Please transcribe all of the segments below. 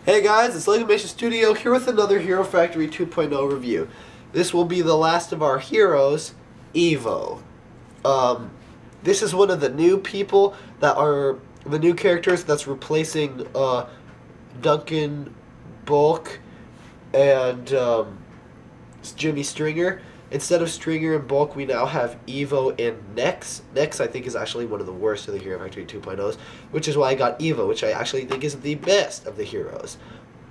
Hey guys, it's LegomationStudio here with another Hero Factory 2.0 review. This will be the last of our heroes, Evo. This is one of the new people that are the new characters that's replacing Duncan, Bulk, and Jimmy Stringer. Instead of Stringer and Bulk, we now have Evo and Nex. Nex, I think, is actually one of the worst of the Hero Factory 2.0s, which is why I got Evo, which I actually think is the best of the heroes.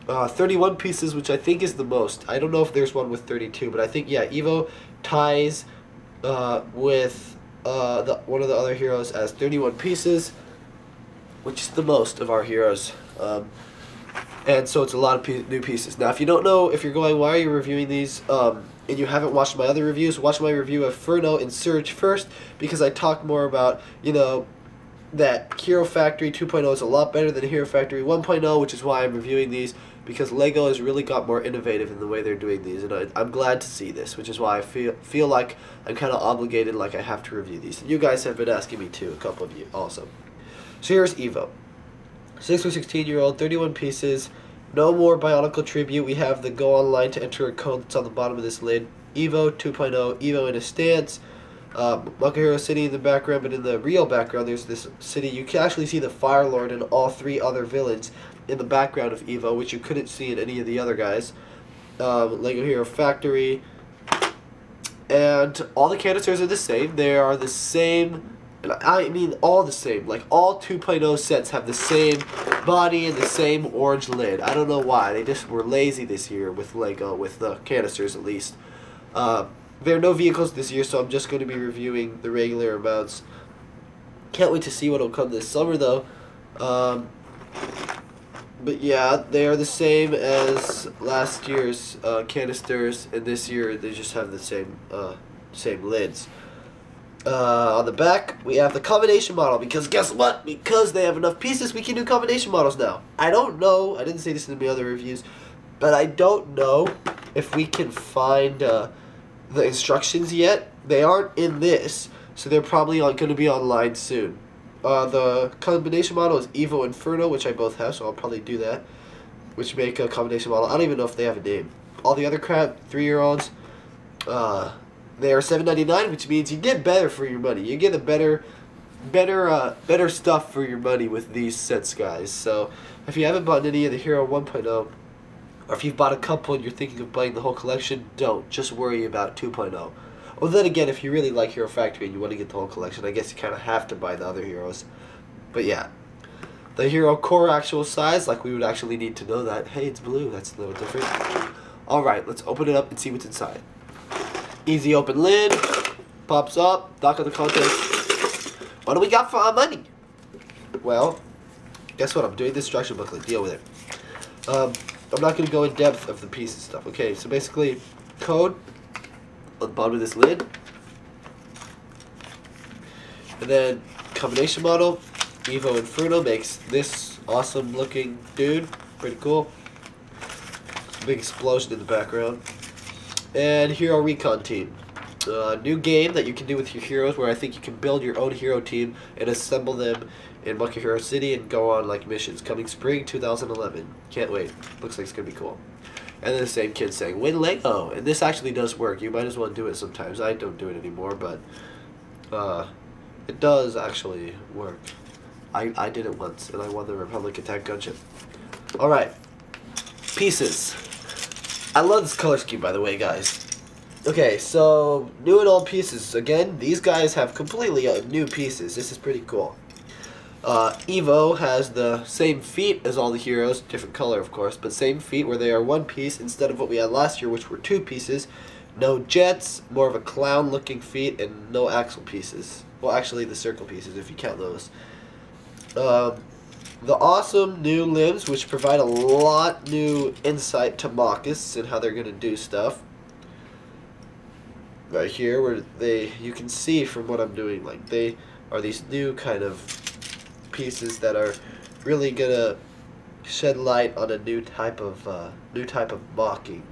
31 pieces, which I think is the most. I don't know if there's one with 32, but I think, yeah, Evo ties with one of the other heroes as 31 pieces, which is the most of our heroes. And so it's a lot of new pieces. Now, if you don't know, if you're going, why are you reviewing these, and you haven't watched my other reviews, watch my review of Furno and Surge first, because I talk more about, you know, that Hero Factory 2.0 is a lot better than Hero Factory 1.0, which is why I'm reviewing these, because LEGO has really got more innovative in the way they're doing these, and I'm glad to see this, which is why I feel like I'm kind of obligated, like I have to review these. And you guys have been asking me too, a couple of you also. So here's Evo. 6 or 16-year-old, 31 pieces. No more Bionicle tribute. We have the go online to enter a code that's on the bottom of this lid. Evo 2.0, Evo in a stance. Monkey Hero City in the background, but in the real background there's this city. You can actually see the Fire Lord and all three other villains in the background of Evo, which you couldn't see in any of the other guys. Lego Hero Factory. And all the canisters are the same. They are the same. I mean, all the same. Like, all 2.0 sets have the same body and the same orange lid. I don't know why. They just were lazy this year with Lego, with the canisters at least. There are no vehicles this year, so I'm just going to be reviewing the regular amounts. Can't wait to see what will come this summer, though. But yeah, they are the same as last year's canisters, and this year they just have the same lids. On the back, we have the combination model, because guess what? Because they have enough pieces, we can do combination models now. I don't know, I didn't say this in my other reviews, but I don't know if we can find the instructions yet. They aren't in this, so they're probably going to be online soon. The combination model is Evo and Furno, which I both have, so I'll probably do that, which make a combination model. I don't even know if they have a name. All the other crap, 3-year-olds, they are $7.99, which means you get better for your money. You get a better stuff for your money with these sets, guys. So if you haven't bought any of the Hero 1.0, or if you've bought a couple and you're thinking of buying the whole collection, don't. Just worry about 2.0. Well, then again, if you really like Hero Factory and you want to get the whole collection, I guess you kind of have to buy the other heroes. But yeah, the Hero core actual size, like we would actually need to know that. Hey, it's blue. That's a little different. All right, let's open it up and see what's inside. Easy open lid, pops up, dock of the contents. What do we got for our money? Well, guess what? I'm doing the instruction booklet. Deal with it. I'm not going to go in depth of the pieces stuff. Okay, so basically, code on the bottom of this lid. And then, combination model. Evo Inferno makes this awesome looking dude. Pretty cool. Big explosion in the background. And Hero Recon Team. New game that you can do with your heroes, where I think you can build your own hero team and assemble them in Monkey Hero City and go on like missions. Coming spring 2011. Can't wait. Looks like it's going to be cool. And then the same kid saying, win Lego. And this actually does work. You might as well do it sometimes. I don't do it anymore, but it does actually work. I did it once, and I won the Republic Attack Gunship. Alright. Pieces. I love this color scheme, by the way, guys. Okay, so new and old pieces. Again, these guys have completely new pieces. This is pretty cool. Evo has the same feet as all the heroes, different color, of course, but same feet, where they are one piece instead of what we had last year, which were 2 pieces. No jets, more of a clown-looking feet, and no axle pieces. Well, actually, the circle pieces, if you count those. The awesome new limbs, which provide a lot new insight to Marcus and how they're going to do stuff. Right here, where you can see from what I'm doing, like they are these new kind of pieces that are really going to shed light on a new type of mocking.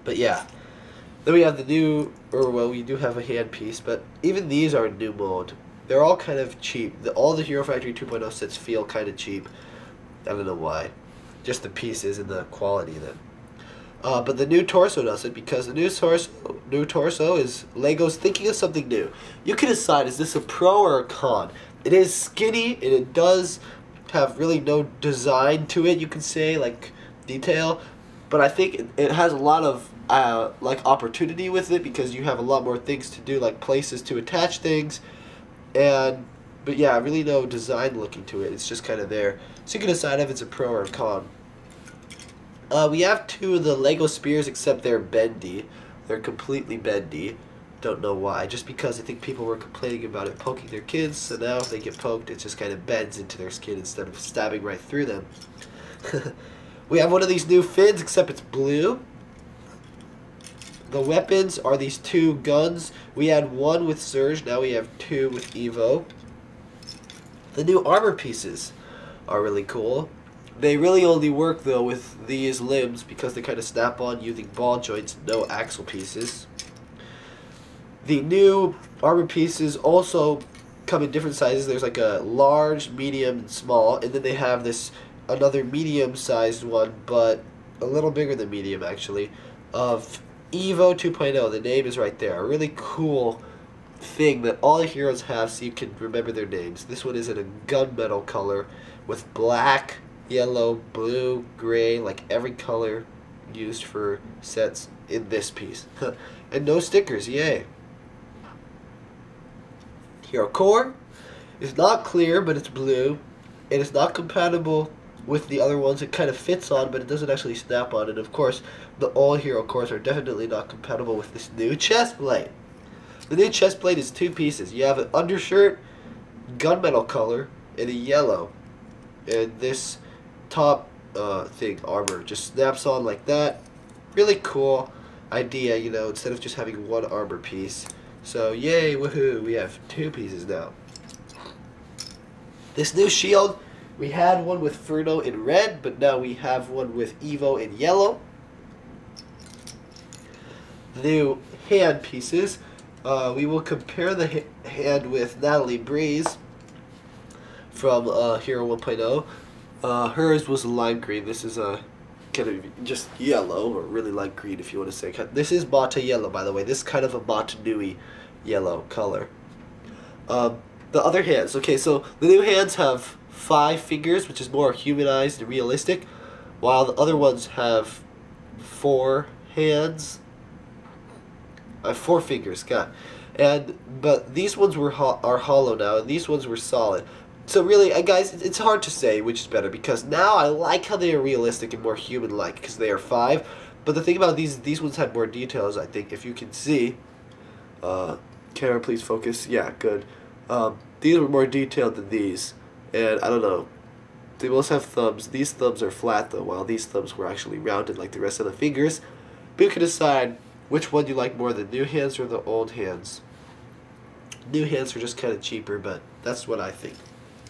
But yeah, then we have the new, or well, we do have a hand piece, but even these are new mold. They're all kind of cheap. All the Hero Factory 2.0 sets feel kind of cheap. I don't know why. just the pieces and the quality of them. But the new torso doesn't, because the new torso is Lego's thinking of something new. You can decide, is this a pro or a con? It is skinny, and it does have really no design to it, you can say, like detail. But I think it has a lot of like opportunity with it, because you have a lot more things to do, like places to attach things. But yeah, really no design looking to it. It's just kind of there. So you can decide if it's a pro or a con. We have two of the Lego spears, except they're bendy. They're completely bendy. Don't know why. Just because I think people were complaining about it poking their kids, so now if they get poked, it just kind of bends into their skin instead of stabbing right through them. We have one of these new fins, except it's blue. The weapons are these two guns. We had one with Surge, now we have two with Evo. The new armor pieces are really cool. They really only work, though, with these limbs because they kind of snap on using ball joints, no axle pieces. The new armor pieces also come in different sizes. There's like a large, medium, and small, and then they have this another medium-sized one, but a little bigger than medium, actually, of Evo 2.0. The name is right there. A really cool thing that all the heroes have so you can remember their names. This one is in a gunmetal color with black, yellow, blue, gray, like every color used for sets in this piece. And no stickers, yay. Hero core is not clear, but it's blue. And it's not compatible with the other ones. It kind of fits on, but it doesn't actually snap on. And of course, the old hero cores are definitely not compatible with this new chest plate. The new chest plate is two pieces. You have an undershirt, gunmetal color, and a yellow. And this top thing, armor, just snaps on like that. Really cool idea, you know, instead of just having one armor piece. So yay, woohoo, we have two pieces now. This new shield, we had one with Furno in red, but now we have one with Evo in yellow. The new hand pieces, we will compare the hand with Natalie Breeze from Hero 1.0. Hers was lime green. This is a kind of just yellow, or really light green if you want to say. This is Mata yellow, by the way. This is kind of a Mata Nui yellow color. The other hands. Okay, so the new hands have 5 fingers, which is more humanized and realistic, while the other ones have 4 hands. 4 fingers, God. But these ones are hollow now, and these ones were solid. So really, guys, it's hard to say which is better, because now I like how they are realistic and more human-like, because they are 5. But the thing about these ones had more details, I think, if you can see. Camera, please focus. Yeah, good. These were more detailed than these, and I don't know. They both have thumbs. These thumbs are flat, though, while these thumbs were actually rounded like the rest of the fingers. But you can decide which one you like more, the new hands or the old hands. New hands are just kind of cheaper, but that's what I think.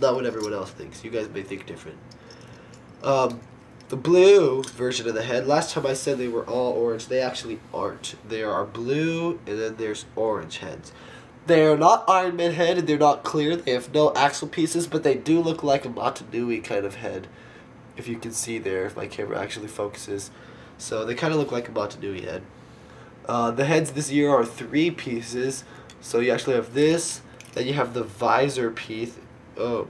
Not what everyone else thinks. You guys may think different. The blue version of the head, last time I said they were all orange. They actually aren't. There are blue, and then there's orange heads. They're not Iron Man head, and they're not clear. They have no axle pieces, but they do look like a Mata Nui kind of head. If you can see there, if my camera actually focuses. So they kind of look like a Mata Nui head. The heads this year are 3 pieces. So you actually have this, then you have the visor piece. Or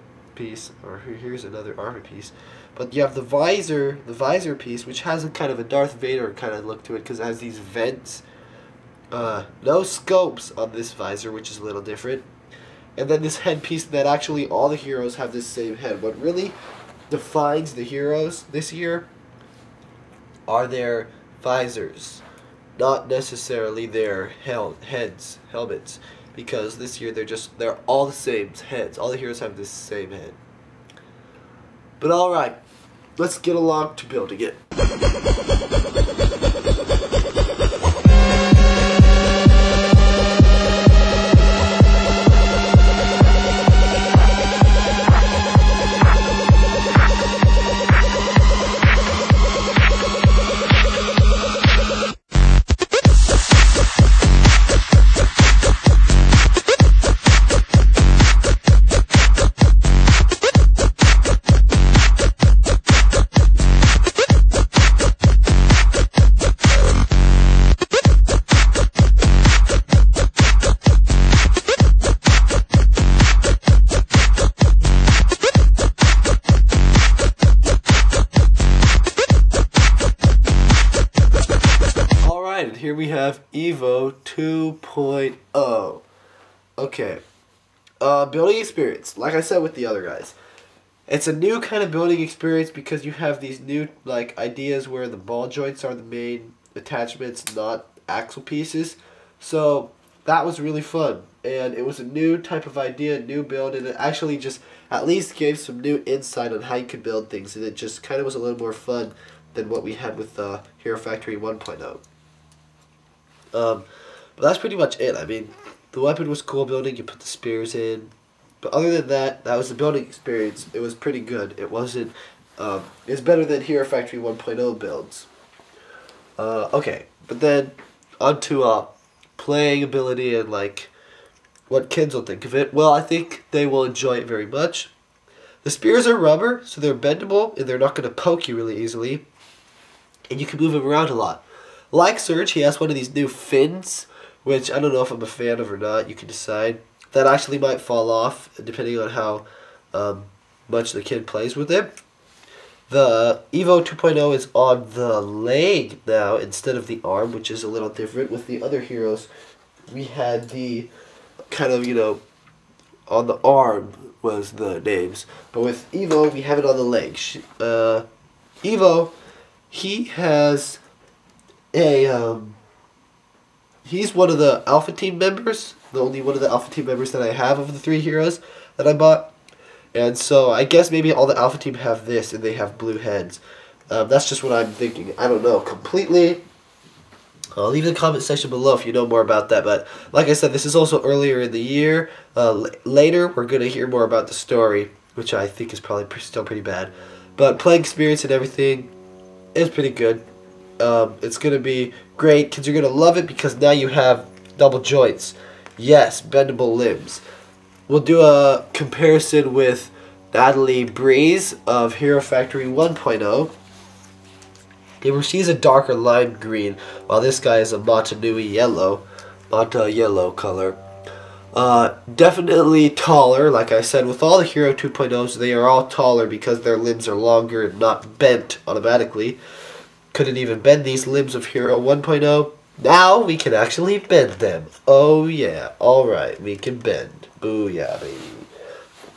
here's another armor piece. But you have the visor piece, which has a kind of a Darth Vader kind of look to it, because it has these vents. No scopes on this visor, which is a little different. And then this headpiece that actually all the heroes have this same head. What really defines the heroes this year are their visors, not necessarily their helmets. Because this year they're all the same heads. All the heroes have this same head. But alright, let's get along to building it. have Evo 2.0. Okay. Building experience. Like I said with the other guys. It's a new kind of building experience because you have these new ideas where the ball joints are the main attachments, not axle pieces. So that was really fun. And it was a new type of idea, new build, and it actually just at least gave some new insight on how you could build things, and it just kind of was a little more fun than what we had with Hero Factory 1.0. But that's pretty much it. I mean, the weapon was cool building, you put the spears in, but other than that, that was the building experience. It was pretty good. It wasn't, it's better than Hero Factory 1.0 builds. Okay, but then onto playing ability and what kids will think of it. Well, I think they will enjoy it very much. The spears are rubber, so they're bendable, and they're not going to poke you really easily. And you can move them around a lot. Like Surge, he has one of these new fins, which I don't know if I'm a fan of or not. You can decide. That actually might fall off, depending on how much the kid plays with it. The Evo 2.0 is on the leg now instead of the arm, which is a little different. With the other heroes, we had the kind of, on the arm was the names. But with Evo, we have it on the leg. Evo, he has a, he's one of the Alpha Team members. The only one of the Alpha Team members that I have of the 3 heroes that I bought. And so I guess maybe all the Alpha Team have this and they have blue heads. That's just what I'm thinking. I don't know completely. Leave in the comment section below if you know more about that. But like I said, this is also earlier in the year. Later, we're going to hear more about the story, which I think is probably still pretty bad. But playing experience and everything is pretty good. It's going to be great. Kids are going to love it because now you have double joints. Yes, bendable limbs. We'll do a comparison with Natalie Breeze of Hero Factory 1.0. She's a darker lime green, while this guy is a Mata yellow color. Definitely taller, like I said, with all the Hero 2.0s, they are all taller because their limbs are longer and not bent automatically. Couldn't even bend these limbs of Hero 1.0. Now we can actually bend them. Oh yeah, alright, we can bend. Booyah, baby.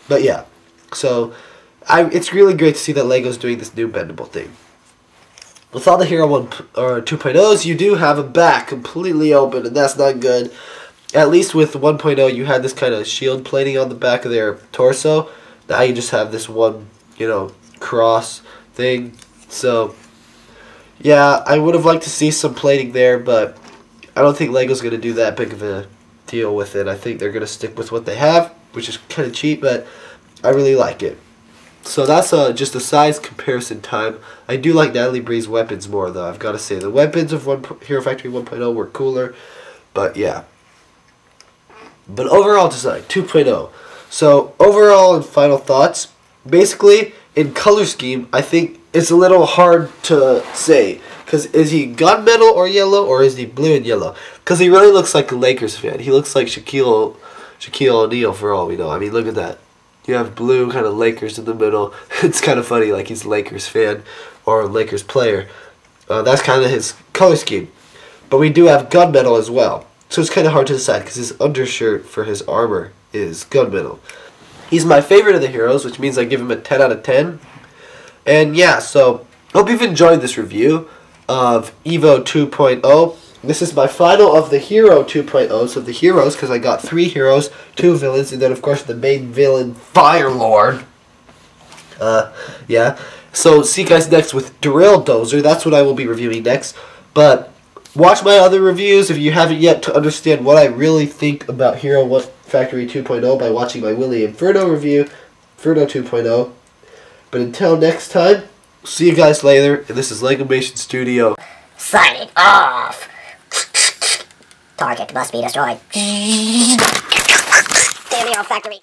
But yeah, so it's really great to see that LEGO's doing this new bendable thing. With all the Hero 2.0s, you do have a back completely open, and that's not good. At least with 1.0, you had this kind of shield plating on the back of their torso. Now you just have this one, cross thing. So, yeah, I would have liked to see some plating there, but I don't think LEGO's going to do that big of a deal with it. I think they're going to stick with what they have, which is kind of cheap, but I really like it. So that's just a size comparison time. I do like Natalie Breeze's weapons more, though. I've got to say, the weapons of Hero Factory 1.0 were cooler, but yeah. But overall design, 2.0. So overall and final thoughts, basically in color scheme, I think it's a little hard to say. Because is he gunmetal or yellow, or is he blue and yellow? Because he really looks like a Lakers fan. He looks like Shaquille O'Neal for all we know. I mean, look at that. You have blue kind of Lakers in the middle. It's kind of funny, like he's a Lakers fan or a Lakers player. That's kind of his color scheme. But we do have gunmetal as well. So it's kind of hard to decide because his undershirt for his armor is gunmetal. He's my favorite of the heroes, which means I give him a 10 out of 10. And yeah, so hope you've enjoyed this review of Evo 2.0. This is my final of the Hero 2.0s of the heroes, because I got 3 heroes, 2 villains, and then of course the main villain, Firelord. Yeah. So see you guys next with Drill Dozer. That's what I will be reviewing next. But watch my other reviews if you haven't yet to understand what I really think about Hero Factory 2.0 by watching my Willy and Furno review, Furno 2.0. But until next time, see you guys later, and this is LegomationStudio. Signing off! Target must be destroyed. Damn Hero Factory.